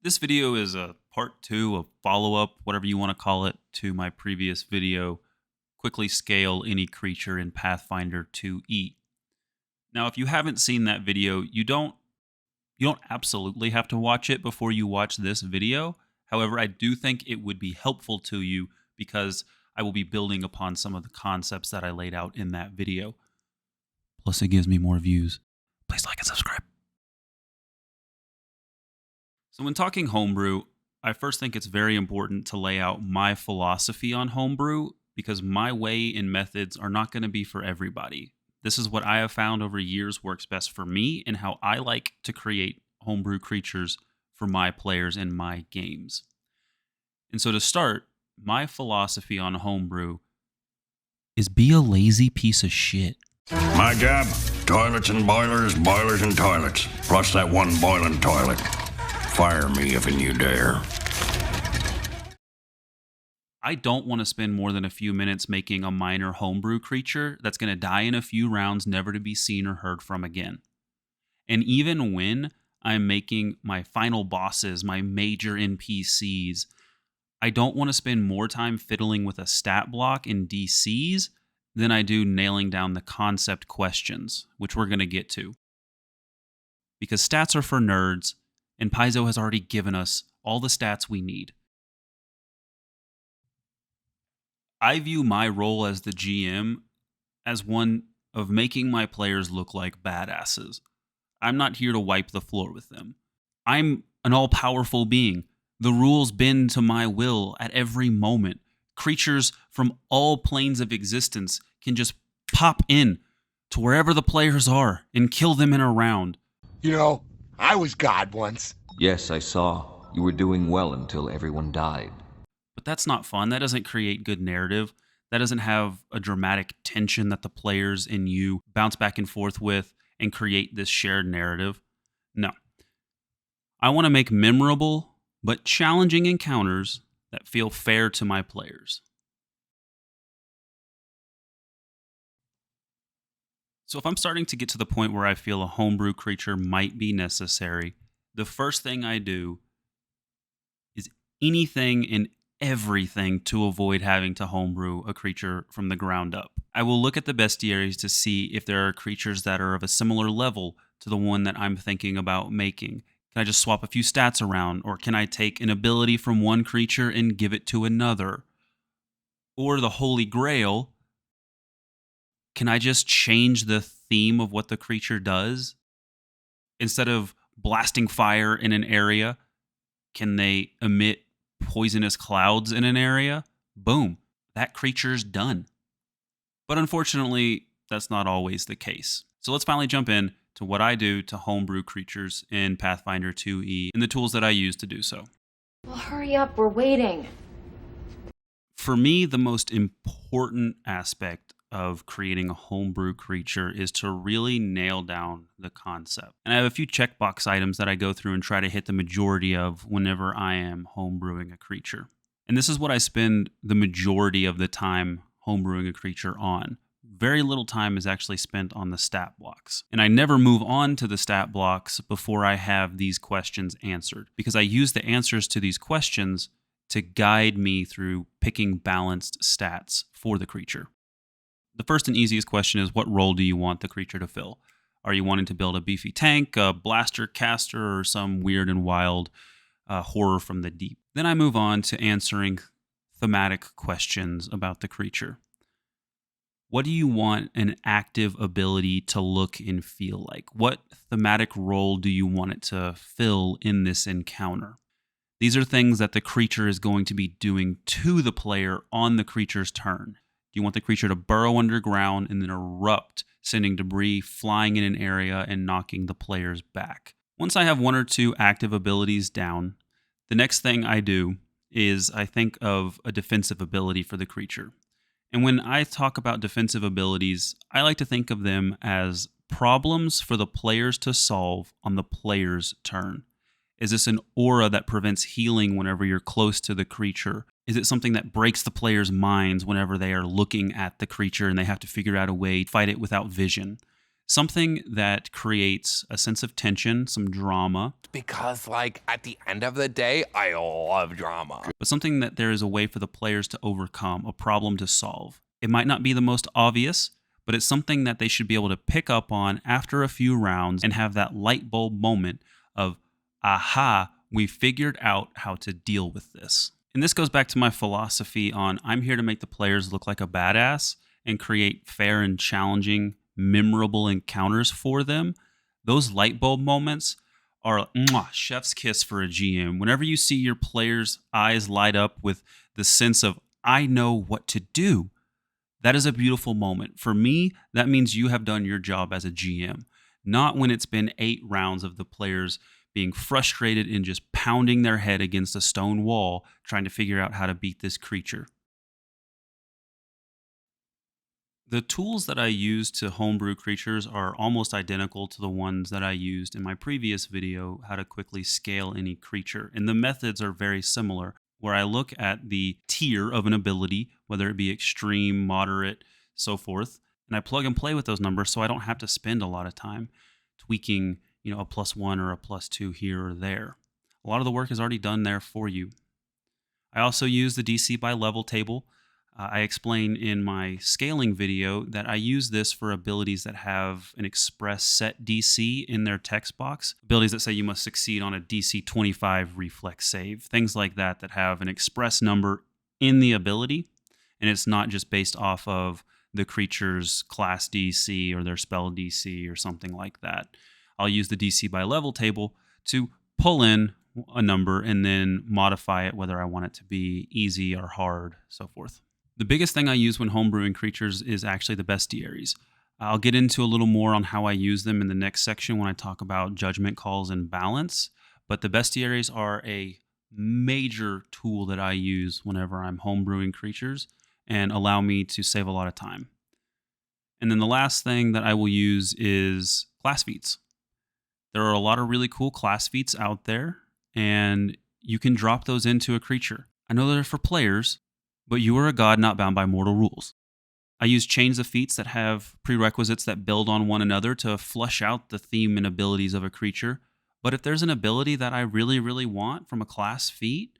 This video is a part two of follow-up, whatever you want to call it, to my previous video, quickly scale any creature in Pathfinder 2E. Now, if you haven't seen that video, you don't absolutely have to watch it before you watch this video. However, I do think it would be helpful to you because I will be building upon some of the concepts that I laid out in that video. Plus, it gives me more views. Please like and subscribe. So when talking homebrew, I first think it's very important to lay out my philosophy on homebrew because my way and methods are not going to be for everybody. This is what I have found over years works best for me and how I like to create homebrew creatures for my players in my games. And so to start, my philosophy on homebrew is be a lazy piece of shit. My job, toilets and boilers, boilers and toilets, plus that one boiling toilet. Fire me if you dare. I don't want to spend more than a few minutes making a minor homebrew creature that's going to die in a few rounds, never to be seen or heard from again. And even when I'm making my final bosses, my major NPCs, I don't want to spend more time fiddling with a stat block in DCs than I do nailing down the concept questions, which we're going to get to. Because stats are for nerds, and Paizo has already given us all the stats we need. I view my role as the GM as one of making my players look like badasses. I'm not here to wipe the floor with them. I'm an all-powerful being. The rules bend to my will at every moment. Creatures from all planes of existence can just pop in to wherever the players are and kill them in a round. You know, I was God once. Yes, I saw. You were doing well until everyone died. But that's not fun. That doesn't create good narrative. That doesn't have a dramatic tension that the players and you bounce back and forth with and create this shared narrative. No. I want to make memorable but challenging encounters that feel fair to my players. So if I'm starting to get to the point where I feel a homebrew creature might be necessary, the first thing I do is anything and everything to avoid having to homebrew a creature from the ground up. I will look at the bestiaries to see if there are creatures that are of a similar level to the one that I'm thinking about making. Can I just swap a few stats around, or can I take an ability from one creature and give it to another? Or the Holy Grail, can I just change the theme of what the creature does? Instead of blasting fire in an area, can they emit poisonous clouds in an area? Boom, that creature's done. But unfortunately, that's not always the case. So let's finally jump in to what I do to homebrew creatures in Pathfinder 2E and the tools that I use to do so. Well, hurry up, we're waiting. For me, the most important aspect of creating a homebrew creature is to really nail down the concept. And I have a few checkbox items that I go through and try to hit the majority of whenever I am homebrewing a creature. And this is what I spend the majority of the time homebrewing a creature on. Very little time is actually spent on the stat blocks. And I never move on to the stat blocks before I have these questions answered, because I use the answers to these questions to guide me through picking balanced stats for the creature. The first and easiest question is, what role do you want the creature to fill? Are you wanting to build a beefy tank, a blaster caster, or some weird and wild horror from the deep? Then I move on to answering thematic questions about the creature. What do you want an active ability to look and feel like? What thematic role do you want it to fill in this encounter? These are things that the creature is going to be doing to the player on the creature's turn. Do you want the creature to burrow underground and then erupt, sending debris flying in an area and knocking the players back? Once I have one or two active abilities down, the next thing I do is I think of a defensive ability for the creature. And when I talk about defensive abilities, I like to think of them as problems for the players to solve on the player's turn. Is this an aura that prevents healing whenever you're close to the creature? Is it something that breaks the player's minds whenever they are looking at the creature and they have to figure out a way to fight it without vision? Something that creates a sense of tension, some drama, Because, like, at the end of the day, I love drama. but something that there is a way for the players to overcome, a problem to solve. It might not be the most obvious, but it's something that they should be able to pick up on after a few rounds and have that light bulb moment of, aha, we figured out how to deal with this. And this goes back to my philosophy on I'm here to make the players look like a badass and create fair and challenging, memorable encounters for them. Those light bulb moments are chef's kiss for a GM. Whenever you see your players' eyes light up with the sense of, I know what to do, that is a beautiful moment. For me, that means you have done your job as a GM, not when it's been 8 rounds of the players being frustrated and just pounding their head against a stone wall trying to figure out how to beat this creature. The tools that I use to homebrew creatures are almost identical to the ones that I used in my previous video, how to quickly scale any creature. And the methods are very similar, where I look at the tier of an ability, whether it be extreme, moderate, so forth, and I plug and play with those numbers so I don't have to spend a lot of time tweaking, a +1 or a +2 here or there. A lot of the work is already done there for you. I also use the DC by level table. I explain in my scaling video that I use this for abilities that have an express set DC in their text box. Abilities that say you must succeed on a DC 25 reflex save. Things like that have an express number in the ability, and it's not just based off of the creature's class DC or their spell DC or something like that. I'll use the DC by level table to pull in a number and then modify it whether I want it to be easy or hard, so forth. The biggest thing I use when homebrewing creatures is actually the bestiaries. I'll get into a little more on how I use them in the next section when I talk about judgment calls and balance, but the bestiaries are a major tool that I use whenever I'm homebrewing creatures and allow me to save a lot of time. And then the last thing that I will use is class feats. There are a lot of really cool class feats out there, and you can drop those into a creature. I know they're for players, but you are a god not bound by mortal rules. I use chains of feats that have prerequisites that build on one another to flush out the theme and abilities of a creature. But if there's an ability that I really, really want from a class feat,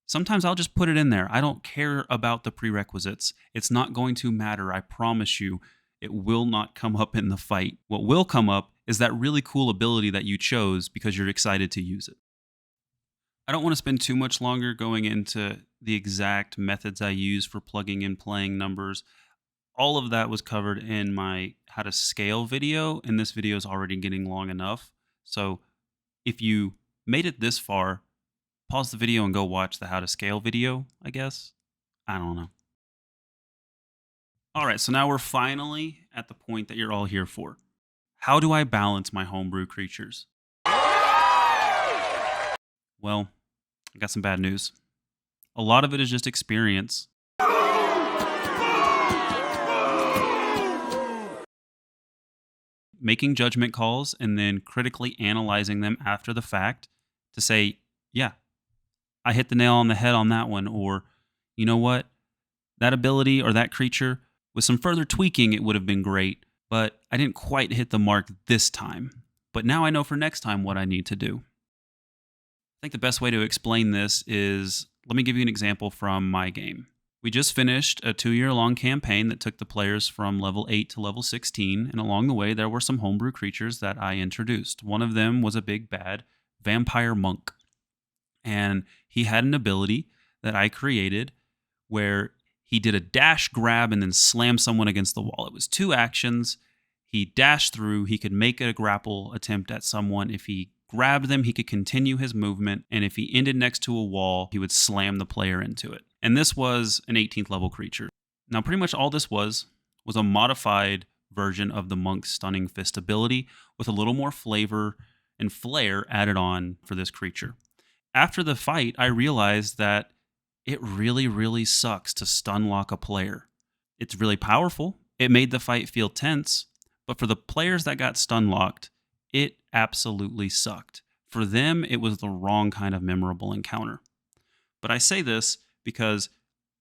sometimes I'll just put it in there. I don't care about the prerequisites. It's not going to matter, I promise you. It will not come up in the fight. What will come up is that really cool ability that you chose because you're excited to use it. I don't want to spend too much longer going into the exact methods I use for plugging and playing numbers. All of that was covered in my how to scale video, and this video is already getting long enough. So if you made it this far, pause the video and go watch the how to scale video, I guess. I don't know. All right, so now we're finally at the point that you're all here for. How do I balance my homebrew creatures? Well, I got some bad news. A lot of it is just experience. Making judgment calls and then critically analyzing them after the fact to say, yeah, I hit the nail on the head on that one, or you know what? That ability or that creature, with some further tweaking, it would have been great, but I didn't quite hit the mark this time. But now I know for next time what I need to do. I think the best way to explain this is, let me give you an example from my game. We just finished a 2-year-long campaign that took the players from level 8 to level 16, and along the way there were some homebrew creatures that I introduced. One of them was a big bad vampire monk, and he had an ability that I created where he did a dash grab and then slam someone against the wall. It was 2 actions. He dashed through, he could make a grapple attempt at someone. If he grabbed them, he could continue his movement, and if he ended next to a wall, he would slam the player into it. And this was an 18th level creature. Now, pretty much all this was a modified version of the monk's stunning fist ability with a little more flavor and flair added on for this creature. After the fight, I realized that it really, really sucks to stun lock a player. It's really powerful. It made the fight feel tense, but for the players that got stun locked, it absolutely sucked. For them, it was the wrong kind of memorable encounter. But I say this because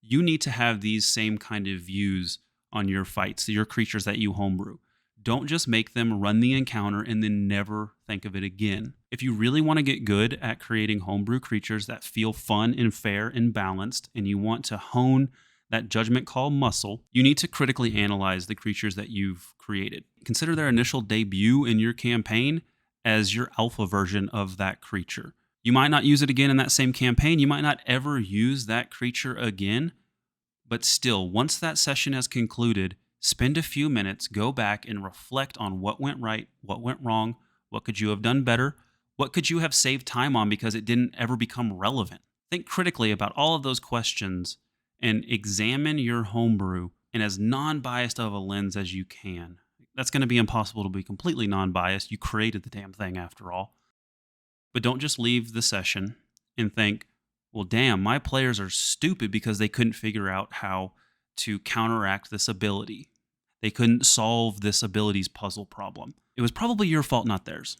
you need to have these same kind of views on your fights, your creatures that you homebrew. Don't just make them run the encounter and then never think of it again. If you really want to get good at creating homebrew creatures that feel fun and fair and balanced, and you want to hone that judgment call muscle, you need to critically analyze the creatures that you've created. Consider their initial debut in your campaign as your alpha version of that creature. You might not use it again in that same campaign. You might not ever use that creature again. But still, once that session has concluded, spend a few minutes, go back and reflect on what went right, what went wrong, what could you have done better, what could you have saved time on because it didn't ever become relevant. Think critically about all of those questions and examine your homebrew in as non-biased of a lens as you can. That's going to be impossible to be completely non-biased. You created the damn thing after all. But don't just leave the session and think, well, damn, my players are stupid because they couldn't figure out how to counteract this ability. They couldn't solve this ability's puzzle problem. It was probably your fault, not theirs.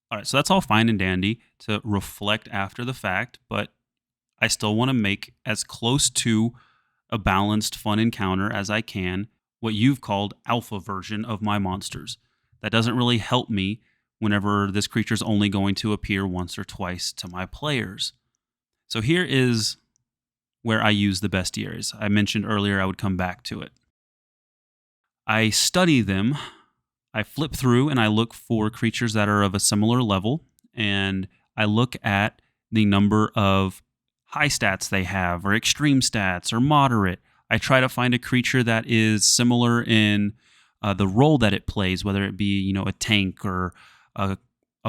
All right, so that's all fine and dandy to reflect after the fact, but I still want to make as close to a balanced, fun encounter as I can, what you've called alpha version of my monsters. That doesn't really help me whenever this creature's only going to appear once or twice to my players. So here is where I use the bestiaries. I mentioned earlier I would come back to it. I study them. I flip through and I look for creatures that are of a similar level, and I look at the number of high stats they have, or extreme stats, or moderate. I try to find a creature that is similar in the role that it plays, whether it be a tank or a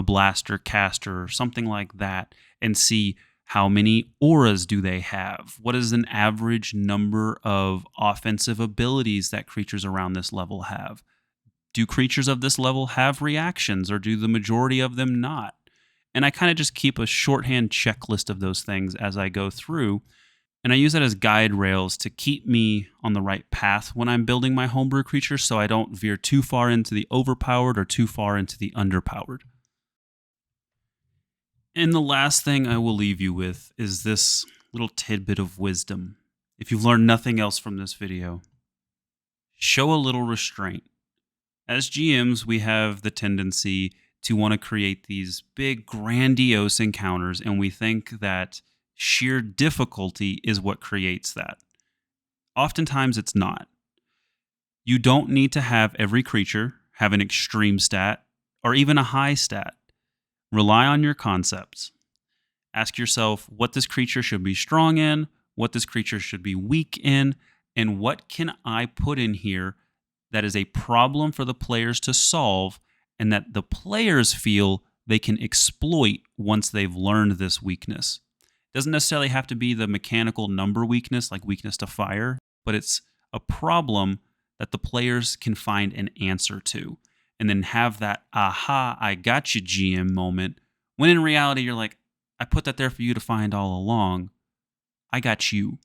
blaster caster or something like that, and see how many auras do they have? What is an average number of offensive abilities that creatures around this level have? Do creatures of this level have reactions, or do the majority of them not? And I kind of just keep a shorthand checklist of those things as I go through, and I use that as guide rails to keep me on the right path when I'm building my homebrew creatures, so I don't veer too far into the overpowered or too far into the underpowered. And the last thing I will leave you with is this little tidbit of wisdom. If you've learned nothing else from this video, show a little restraint. As GMs, we have the tendency to want to create these big, grandiose encounters, and we think that sheer difficulty is what creates that. Oftentimes, it's not. You don't need to have every creature have an extreme stat or even a high stat. Rely on your concepts. Ask yourself what this creature should be strong in, what this creature should be weak in, and what can I put in here that is a problem for the players to solve and that the players feel they can exploit once they've learned this weakness. It doesn't necessarily have to be the mechanical number weakness, like weakness to fire, but it's a problem that the players can find an answer to, and then have that aha, I got you, GM moment, when in reality you're like, I put that there for you to find all along. I got you.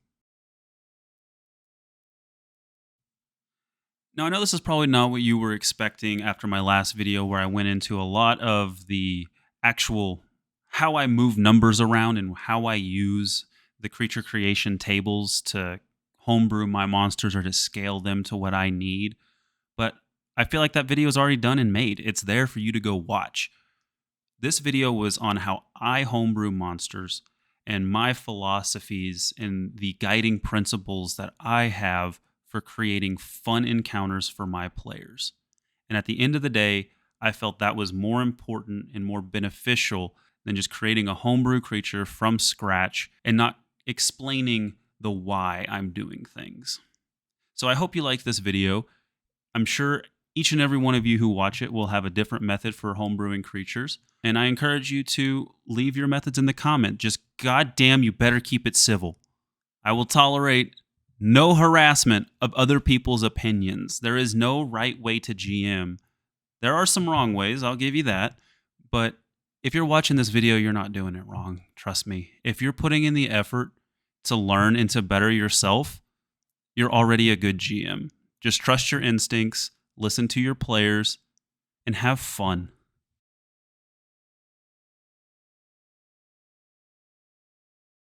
Now, I know this is probably not what you were expecting after my last video where I went into a lot of the actual how I move numbers around and how I use the creature creation tables to homebrew my monsters or to scale them to what I need. But I feel like that video is already done and made. It's there for you to go watch. This video was on how I homebrew monsters and my philosophies and the guiding principles that I have for creating fun encounters for my players. And at the end of the day, I felt that was more important and more beneficial than just creating a homebrew creature from scratch and not explaining the why I'm doing things. So I hope you liked this video. I'm sure each and every one of you who watch it will have a different method for homebrewing creatures. And I encourage you to leave your methods in the comment. Just goddamn, you better keep it civil. I will tolerate no harassment of other people's opinions. There is no right way to GM. There are some wrong ways, I'll give you that. But if you're watching this video, you're not doing it wrong. Trust me. If you're putting in the effort to learn and to better yourself, you're already a good GM. Just trust your instincts, listen to your players, and have fun.